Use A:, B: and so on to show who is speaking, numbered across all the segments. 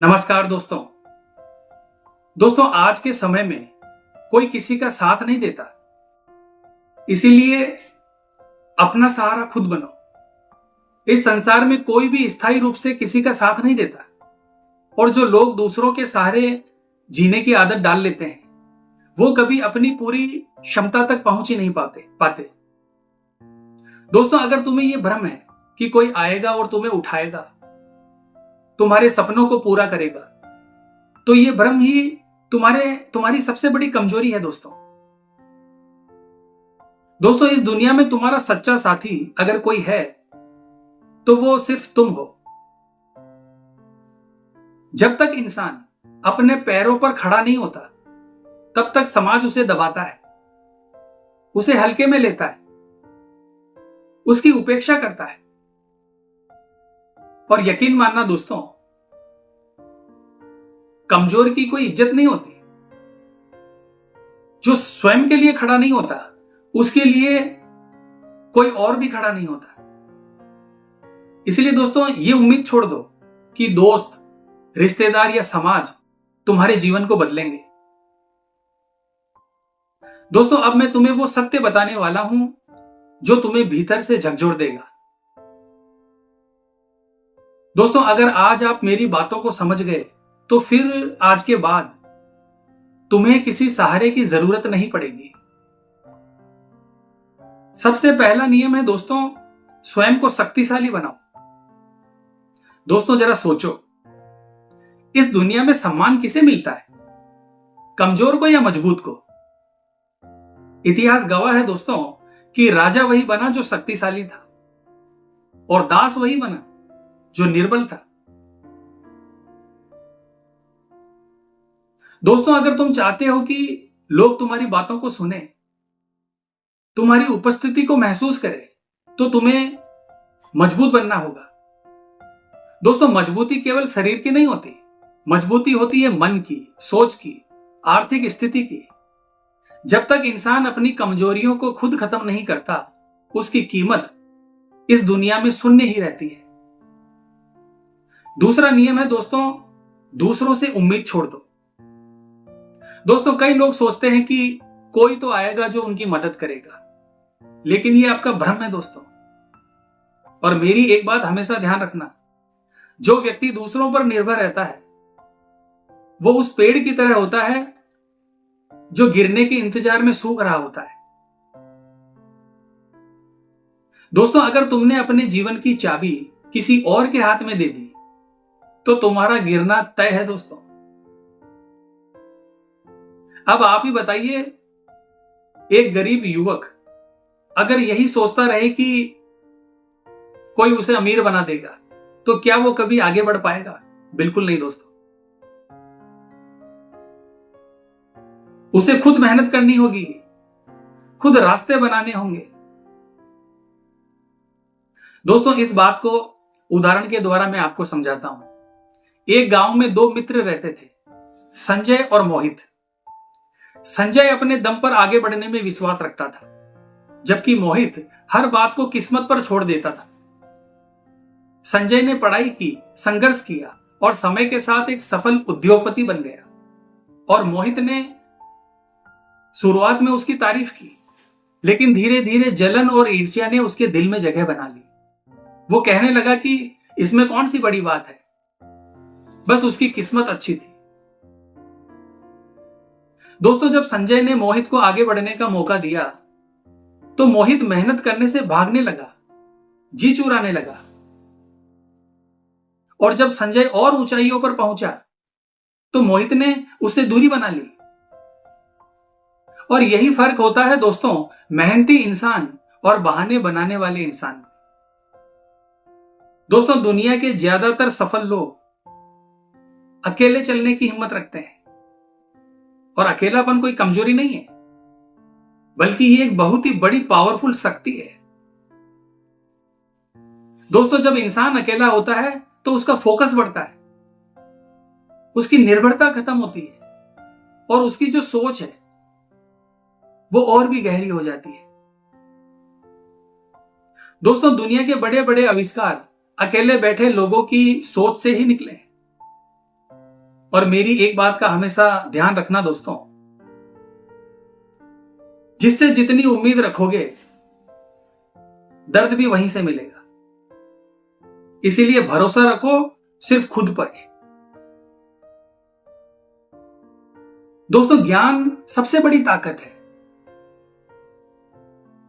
A: नमस्कार दोस्तों। आज के समय में कोई किसी का साथ नहीं देता, इसीलिए अपना सहारा खुद बनो। इस संसार में कोई भी स्थायी रूप से किसी का साथ नहीं देता और जो लोग दूसरों के सहारे जीने की आदत डाल लेते हैं वो कभी अपनी पूरी क्षमता तक पहुंच ही नहीं पाते। अगर तुम्हें यह भ्रम है कि कोई आएगा और तुम्हें उठाएगा, तुम्हारे सपनों को पूरा करेगा, तो यह भ्रम ही तुम्हारी सबसे बड़ी कमजोरी है। दोस्तों इस दुनिया में तुम्हारा सच्चा साथी अगर कोई है तो वो सिर्फ तुम हो। जब तक इंसान अपने पैरों पर खड़ा नहीं होता तब तक समाज उसे दबाता है, उसे हल्के में लेता है, उसकी उपेक्षा करता है। और यकीन मानना दोस्तों, कमजोर की कोई इज्जत नहीं होती। जो स्वयं के लिए खड़ा नहीं होता उसके लिए कोई और भी खड़ा नहीं होता। इसलिए दोस्तों ये उम्मीद छोड़ दो कि दोस्त, रिश्तेदार या समाज तुम्हारे जीवन को बदलेंगे। अब मैं तुम्हें वो सत्य बताने वाला हूं जो तुम्हें भीतर से झकझोर देगा। अगर आज आप मेरी बातों को समझ गए तो फिर आज के बाद तुम्हें किसी सहारे की जरूरत नहीं पड़ेगी। सबसे पहला नियम है दोस्तों, स्वयं को शक्तिशाली बनाओ। जरा सोचो, इस दुनिया में सम्मान किसे मिलता है, कमजोर को या मजबूत को? इतिहास गवाह है दोस्तों कि राजा वही बना जो शक्तिशाली था और दास वही बना जो निर्बल था। अगर तुम चाहते हो कि लोग तुम्हारी बातों को सुने, तुम्हारी उपस्थिति को महसूस करें, तो तुम्हें मजबूत बनना होगा। मजबूती केवल शरीर की नहीं होती, मजबूती होती है मन की, सोच की, आर्थिक स्थिति की। जब तक इंसान अपनी कमजोरियों को खुद खत्म नहीं करता, उसकी कीमत इस दुनिया में शून्य ही रहती है। दूसरा नियम है दोस्तों, दूसरों से उम्मीद छोड़ दो। कई लोग सोचते हैं कि कोई तो आएगा जो उनकी मदद करेगा, लेकिन यह आपका भ्रम है दोस्तों। और मेरी एक बात हमेशा ध्यान रखना, जो व्यक्ति दूसरों पर निर्भर रहता है वो उस पेड़ की तरह होता है जो गिरने के इंतजार में सूख रहा होता है। अगर तुमने अपने जीवन की चाबी किसी और के हाथ में दे दी तो तुम्हारा गिरना तय है दोस्तों। अब आप ही बताइए, एक गरीब युवक अगर यही सोचता रहे कि कोई उसे अमीर बना देगा, तो क्या वो कभी आगे बढ़ पाएगा? बिल्कुल नहीं दोस्तों। उसे खुद मेहनत करनी होगी, खुद रास्ते बनाने होंगे। इस बात को उदाहरण के द्वारा मैं आपको समझाता हूं। एक गांव में दो मित्र रहते थे, संजय और मोहित। संजय अपने दम पर आगे बढ़ने में विश्वास रखता था, जबकि मोहित हर बात को किस्मत पर छोड़ देता था। संजय ने पढ़ाई की, संघर्ष किया और समय के साथ एक सफल उद्योगपति बन गया। और मोहित ने शुरुआत में उसकी तारीफ की, लेकिन धीरे धीरे जलन और ईर्ष्या ने उसके दिल में जगह बना ली। वो कहने लगा कि इसमें कौन सी बड़ी बात है, बस उसकी किस्मत अच्छी थी। जब संजय ने मोहित को आगे बढ़ने का मौका दिया तो मोहित मेहनत करने से भागने लगा, जी चुराने लगा। और जब संजय और ऊंचाइयों पर पहुंचा तो मोहित ने उससे दूरी बना ली। और यही फर्क होता है दोस्तों, मेहनती इंसान और बहाने बनाने वाले इंसान। दुनिया के ज्यादातर सफल लोग अकेले चलने की हिम्मत रखते हैं। और अकेलापन कोई कमजोरी नहीं है, बल्कि ये एक बहुत ही बड़ी पावरफुल शक्ति है। जब इंसान अकेला होता है तो उसका फोकस बढ़ता है, उसकी निर्भरता खत्म होती है और उसकी जो सोच है वो और भी गहरी हो जाती है। दुनिया के बड़े बड़े आविष्कार अकेले बैठे लोगों की सोच से ही निकले। और मेरी एक बात का हमेशा ध्यान रखना दोस्तों, जिससे जितनी उम्मीद रखोगे दर्द भी वहीं से मिलेगा। इसीलिए भरोसा रखो सिर्फ खुद पर। दोस्तों, ज्ञान सबसे बड़ी ताकत है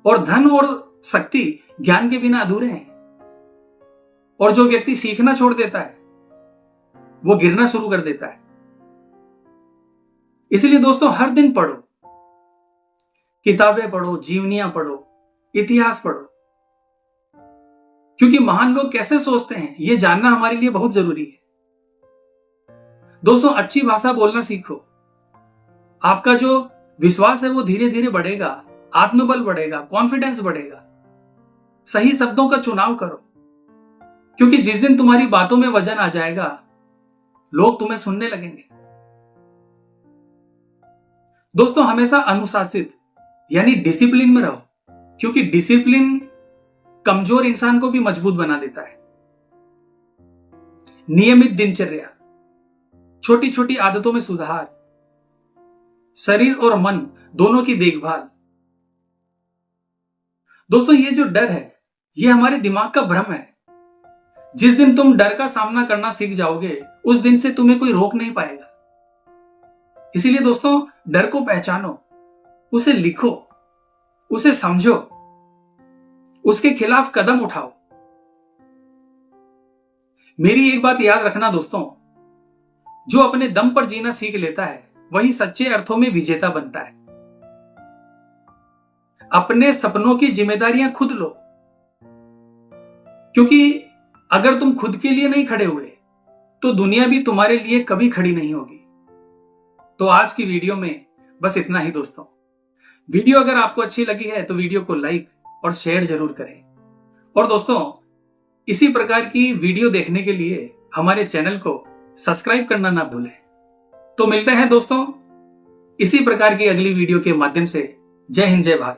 A: और धन और शक्ति ज्ञान के बिना अधूरे हैं। और जो व्यक्ति सीखना छोड़ देता है वो गिरना शुरू कर देता है। इसलिए दोस्तों, हर दिन पढ़ो, किताबें पढ़ो, जीवनियां पढ़ो, इतिहास पढ़ो, क्योंकि महान लोग कैसे सोचते हैं ये जानना हमारे लिए बहुत जरूरी है। दोस्तों, अच्छी भाषा बोलना सीखो। आपका जो विश्वास है वो धीरे धीरे बढ़ेगा, आत्मबल बढ़ेगा, कॉन्फिडेंस बढ़ेगा। सही शब्दों का चुनाव करो, क्योंकि जिस दिन तुम्हारी बातों में वजन आ जाएगा लोग तुम्हें सुनने लगेंगे। दोस्तों, हमेशा अनुशासित यानी डिसिप्लिन में रहो, क्योंकि डिसिप्लिन कमजोर इंसान को भी मजबूत बना देता है। नियमित दिनचर्या, छोटी छोटी आदतों में सुधार, शरीर और मन दोनों की देखभाल। दोस्तों, ये जो डर है ये हमारे दिमाग का भ्रम है। जिस दिन तुम डर का सामना करना सीख जाओगे उस दिन से तुम्हें कोई रोक नहीं पाएगा। इसीलिए दोस्तों, डर को पहचानो, उसे लिखो, उसे समझो, उसके खिलाफ कदम उठाओ। मेरी एक बात याद रखना दोस्तों, जो अपने दम पर जीना सीख लेता है वही सच्चे अर्थों में विजेता बनता है। अपने सपनों की जिम्मेदारियां खुद लो, क्योंकि अगर तुम खुद के लिए नहीं खड़े हुए तो दुनिया भी तुम्हारे लिए कभी खड़ी नहीं होगी। तो आज की वीडियो में बस इतना ही दोस्तों। वीडियो अगर आपको अच्छी लगी है तो वीडियो को लाइक और शेयर जरूर करें। और दोस्तों, इसी प्रकार की वीडियो देखने के लिए हमारे चैनल को सब्सक्राइब करना ना भूलें। तो मिलते हैं दोस्तों इसी प्रकार की अगली वीडियो के माध्यम से। जय हिंद, जय भारत।